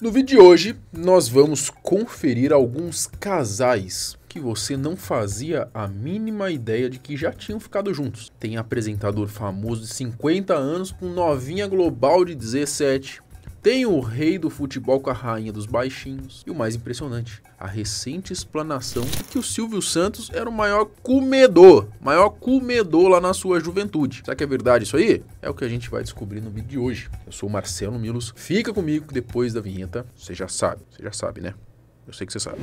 No vídeo de hoje, nós vamos conferir alguns casais que você não fazia a mínima ideia de que já tinham ficado juntos. Tem apresentador famoso de 50 anos com novinha global de 17. Tem o rei do futebol com a rainha dos baixinhos. E o mais impressionante, a recente explanação de que o Silvio Santos era o maior comedor lá na sua juventude. Será que é verdade isso aí? É o que a gente vai descobrir no vídeo de hoje. Eu sou o Marcelo Milos. Fica comigo que depois da vinheta você já sabe, né? Eu sei que você sabe.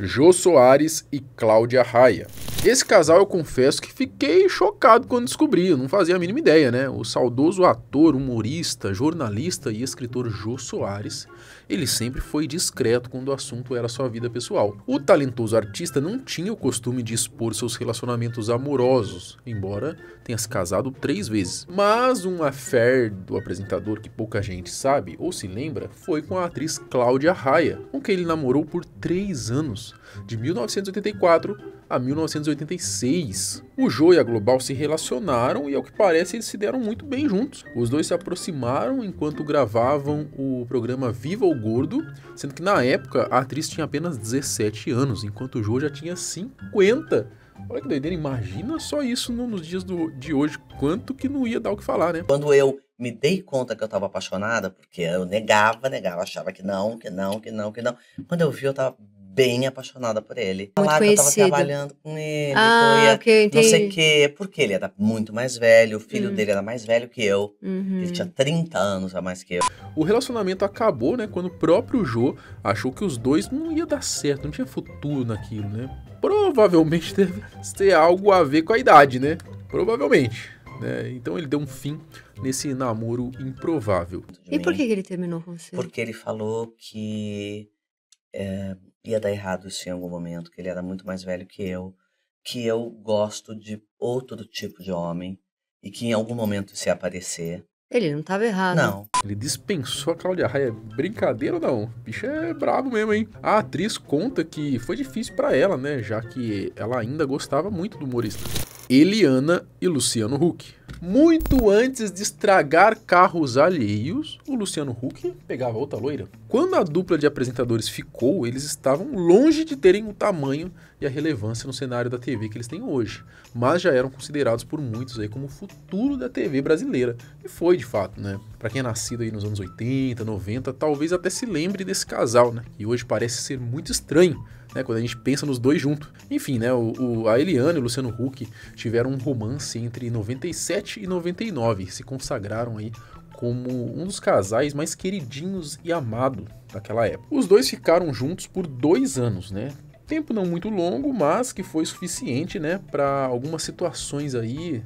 Jô Soares e Cláudia Raia. Esse casal eu confesso que fiquei chocado quando descobri, eu não fazia a mínima ideia, né? O saudoso ator, humorista, jornalista e escritor Jô Soares, ele sempre foi discreto quando o assunto era sua vida pessoal. O talentoso artista não tinha o costume de expor seus relacionamentos amorosos, embora tenha se casado 3 vezes. Mas um affair do apresentador que pouca gente sabe ou se lembra foi com a atriz Cláudia Raia, com quem ele namorou por 3 anos, de 1984 a 1986. O Jô e a Global se relacionaram e, ao que parece, eles se deram muito bem juntos. Os dois se aproximaram enquanto gravavam o programa Viva o Gordo, sendo que na época a atriz tinha apenas 17 anos, enquanto o Jô já tinha 50. Olha que doideira, imagina só isso nos dias de hoje, quanto que não ia dar o que falar, né? Quando eu me dei conta que eu tava apaixonada, porque eu negava, achava que não. Quando eu vi, eu tava bem apaixonada por ele. Muito Falaram que eu tava conhecido. trabalhando com ele, ok, não entendi. sei o quê, porque ele era muito mais velho, o filho dele era mais velho que eu, ele tinha 30 anos a mais que eu. O relacionamento acabou, né, quando o próprio Jô achou que os dois não ia dar certo, não tinha futuro naquilo, né? Provavelmente deve ter algo a ver com a idade, né? Provavelmente, né? Então ele deu um fim nesse namoro improvável. E por que ele terminou com você? Porque ele falou que ia dar errado isso em algum momento, que ele era muito mais velho que eu gosto de outro tipo de homem e que em algum momento se aparecer. Ele não estava errado. Não. Ele dispensou a Cláudia Raia. Brincadeira ou não? O bicho é brabo mesmo, hein? A atriz conta que foi difícil pra ela, né? Já que ela ainda gostava muito do humorista. Eliana e Luciano Huck. Muito antes de estragar carros alheios, o Luciano Huck pegava outra loira. Quando a dupla de apresentadores ficou, eles estavam longe de terem o tamanho e a relevância no cenário da TV que eles têm hoje, mas já eram considerados por muitos aí como o futuro da TV brasileira. E foi de fato, né? Pra quem é nascido aí nos anos 80, 90, talvez até se lembre desse casal, né? E hoje parece ser muito estranho, né, quando a gente pensa nos dois juntos. Enfim, né, a Eliana e o Luciano Huck tiveram um romance entre 97 e 99, se consagraram aí como um dos casais mais queridinhos e amados daquela época. Os dois ficaram juntos por 2 anos, né? Tempo não muito longo, mas que foi suficiente, né, para algumas situações aí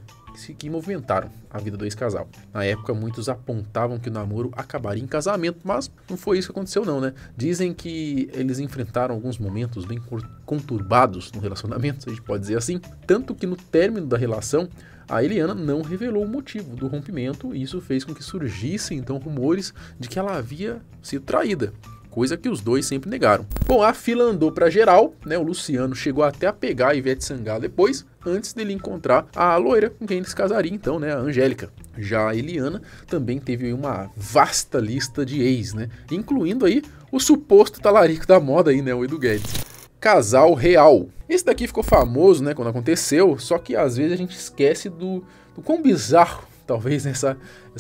que movimentaram a vida do ex-casal. Na época, muitos apontavam que o namoro acabaria em casamento, mas não foi isso que aconteceu não, né? Dizem que eles enfrentaram alguns momentos bem conturbados no relacionamento, a gente pode dizer assim, tanto que no término da relação, a Eliana não revelou o motivo do rompimento e isso fez com que surgissem então rumores de que ela havia sido traída. Coisa que os dois sempre negaram. Bom, a fila andou pra geral, né? O Luciano chegou até a pegar a Ivete Sangalo depois, antes dele encontrar a loira com quem ele se casaria então, né? A Angélica. Já a Eliana também teve uma vasta lista de ex, né? Incluindo aí o suposto talarico da moda aí, né? O Edu Guedes. Casal real. Esse daqui ficou famoso, né? Quando aconteceu, só que às vezes a gente esquece do quão bizarro talvez essa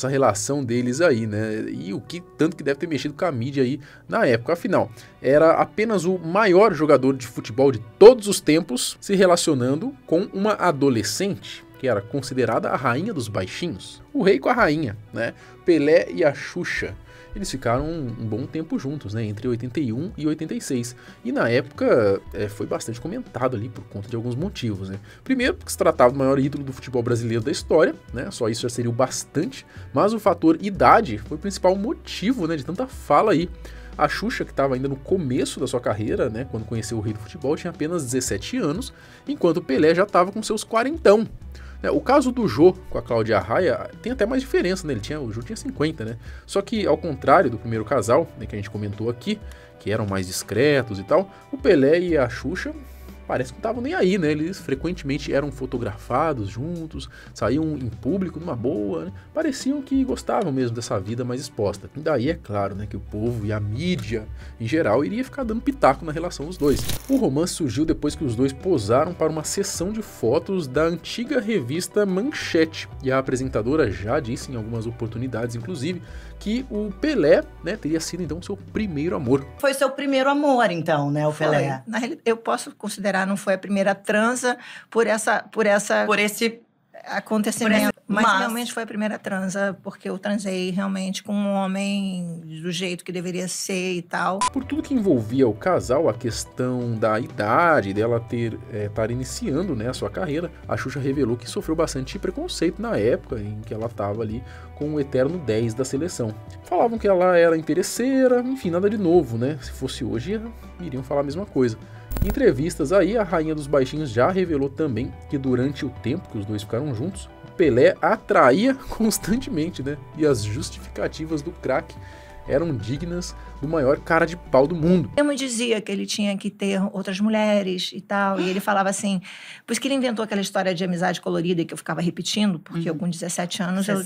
relação deles aí, né? E o que tanto que deve ter mexido com a mídia aí na época. Afinal, era apenas o maior jogador de futebol de todos os tempos se relacionando com uma adolescente que era considerada a rainha dos baixinhos. O rei com a rainha, né? Pelé e a Xuxa. Eles ficaram um bom tempo juntos, né, entre 81 e 86. E na época foi bastante comentado ali por conta de alguns motivos, né. Primeiro, porque se tratava do maior ídolo do futebol brasileiro da história, né, só isso já seria o bastante. Mas o fator idade foi o principal motivo, né, de tanta fala aí. A Xuxa, que estava ainda no começo da sua carreira, né, quando conheceu o rei do futebol, tinha apenas 17 anos, enquanto o Pelé já estava com seus 40. O caso do Jô com a Cláudia Raia tem até mais diferença, né? O Jô tinha 50, né? Só que, ao contrário do primeiro casal, né, que a gente comentou aqui, que eram mais discretos e tal, o Pelé e a Xuxa parece que não estavam nem aí, né? Eles frequentemente eram fotografados juntos, saíam em público numa boa, né? Pareciam que gostavam mesmo dessa vida mais exposta. E daí é claro, né, que o povo e a mídia em geral iria ficar dando pitaco na relação dos dois. O romance surgiu depois que os dois posaram para uma sessão de fotos da antiga revista Manchete, e a apresentadora já disse em algumas oportunidades, inclusive, que o Pelé, né, teria sido então seu primeiro amor. Foi seu primeiro amor, então, né, o Pelé? Na realidade, eu posso considerar, não foi a primeira transa por esse acontecimento. Mas realmente foi a primeira transa, porque eu transei realmente com um homem do jeito que deveria ser e tal. Por tudo que envolvia o casal, a questão da idade, dela estar iniciando, né, a sua carreira, a Xuxa revelou que sofreu bastante preconceito na época em que ela estava ali com o eterno 10 da seleção. Falavam que ela era interesseira, enfim, nada de novo, né? Se fosse hoje, iriam falar a mesma coisa. Em entrevistas aí, a Rainha dos Baixinhos já revelou também que durante o tempo que os dois ficaram juntos, Pelé atraía constantemente, né? E as justificativas do craque eram dignas do maior cara de pau do mundo. Eu me dizia que ele tinha que ter outras mulheres e tal, e ele falava assim, por isso que ele inventou aquela história de amizade colorida que eu ficava repetindo, porque com 17 anos eu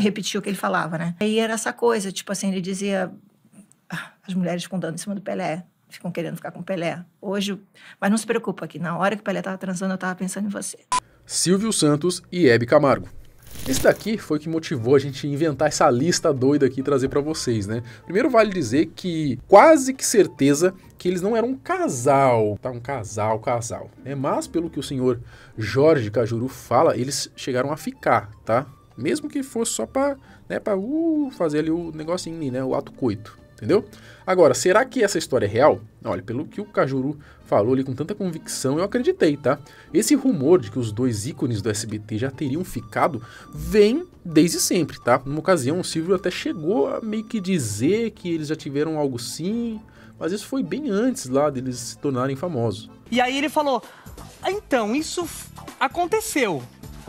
repetia o que ele falava, né? E era essa coisa, tipo assim, ele dizia, as mulheres ficam dando em cima do Pelé, ficam querendo ficar com o Pelé. Hoje, mas não se preocupa que na hora que o Pelé tava transando, eu tava pensando em você. Silvio Santos e Hebe Camargo. Esse daqui foi o que motivou a gente inventar essa lista doida aqui e trazer pra vocês, né? Primeiro vale dizer que quase que certeza que eles não eram um casal, tá? Um casal, né? Mas pelo que o senhor Jorge Cajuru fala, eles chegaram a ficar, tá? Mesmo que fosse só pra, né, fazer ali o negocinho, né? O ato coito. Entendeu? Agora, será que essa história é real? Olha, pelo que o Cajuru falou ali com tanta convicção, eu acreditei, tá? Esse rumor de que os dois ícones do SBT já teriam ficado vem desde sempre, tá? Numa ocasião, o Silvio até chegou a meio que dizer que eles já tiveram algo sim, mas isso foi bem antes lá deles se tornarem famosos. E aí ele falou, então, isso aconteceu.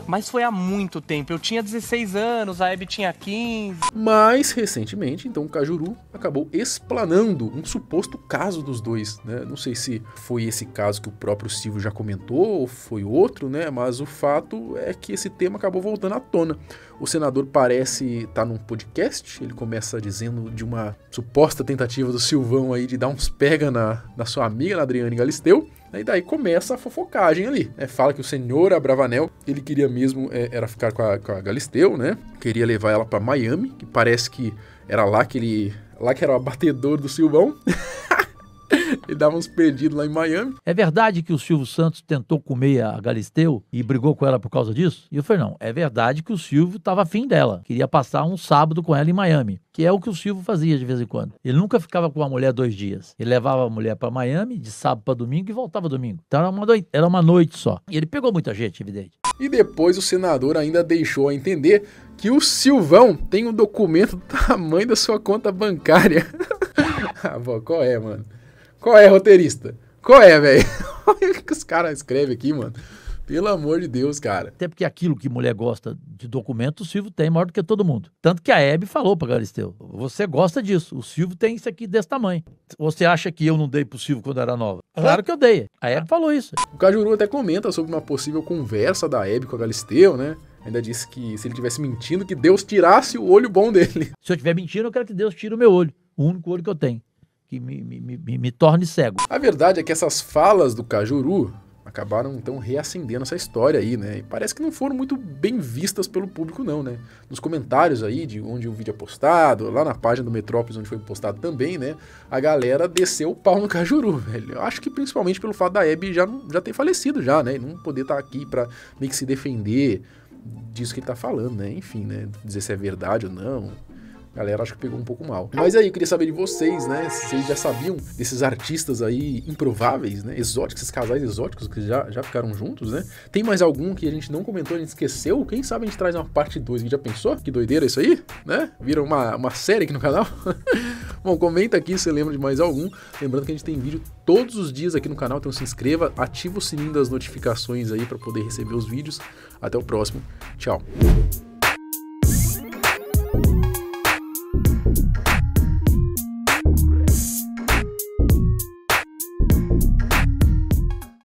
Mas foi há muito tempo, eu tinha 16 anos, a Hebe tinha 15... Mas, recentemente, então, o Cajuru acabou explanando um suposto caso dos dois, né? Não sei se foi esse caso que o próprio Silvio já comentou, ou foi outro, né? Mas o fato é que esse tema acabou voltando à tona. O senador parece estar num podcast, ele começa dizendo de uma suposta tentativa do Silvão aí de dar uns pega na sua amiga, na Adriane Galisteu, e daí começa a fofocagem ali, né? Fala que o senhor Abravanel, ele queria mesmo era ficar com a Galisteu, né? Queria levar ela para Miami, que parece que era lá que era o abatedor do Silvão. Ele dava uns perdidos lá em Miami. É verdade que o Silvio Santos tentou comer a Galisteu e brigou com ela por causa disso? E eu falei, não, é verdade que o Silvio estava afim dela. Queria passar um sábado com ela em Miami, que é o que o Silvio fazia de vez em quando. Ele nunca ficava com a mulher 2 dias. Ele levava a mulher para Miami de sábado para domingo e voltava domingo. Então era uma noite só. E ele pegou muita gente, evidente. E depois o senador ainda deixou a entender que o Silvão tem um documento do tamanho da sua conta bancária. Ah, pô, qual é, mano? Qual é, roteirista? Qual é, velho? Olha o que os caras escrevem aqui, mano. Pelo amor de Deus, cara. Até porque aquilo que mulher gosta de documento, o Silvio tem maior do que todo mundo. Tanto que a Hebe falou pra Galisteu, você gosta disso, o Silvio tem isso aqui desse tamanho. Você acha que eu não dei pro Silvio quando era nova? Claro que eu dei. A Hebe falou isso. O Cajuru até comenta sobre uma possível conversa da Hebe com a Galisteu, né? Ainda disse que se ele estivesse mentindo, que Deus tirasse o olho bom dele. Se eu estiver mentindo, eu quero que Deus tire o meu olho. O único olho que eu tenho. Que me torne cego. A verdade é que essas falas do Cajuru acabaram então reacendendo essa história aí, né? E parece que não foram muito bem vistas pelo público não, né? Nos comentários aí de onde o vídeo é postado, lá na página do Metrópolis onde foi postado também, né? A galera desceu o pau no Cajuru, velho. Eu acho que principalmente pelo fato da Hebe já ter falecido já, né? E não poder estar aqui pra meio que se defender disso que ele tá falando, né? Enfim, né? Dizer se é verdade ou não. A galera acho que pegou um pouco mal. Mas aí, eu queria saber de vocês, né? Se vocês já sabiam desses artistas aí improváveis, né? Exóticos, esses casais exóticos que já ficaram juntos, né? Tem mais algum que a gente não comentou, a gente esqueceu? Quem sabe a gente traz uma parte 2, já pensou? Que doideira isso aí, né? Vira uma série aqui no canal? Bom, comenta aqui se você lembra de mais algum. Lembrando que a gente tem vídeo todos os dias aqui no canal, então se inscreva, ativa o sininho das notificações aí para poder receber os vídeos. Até o próximo. Tchau.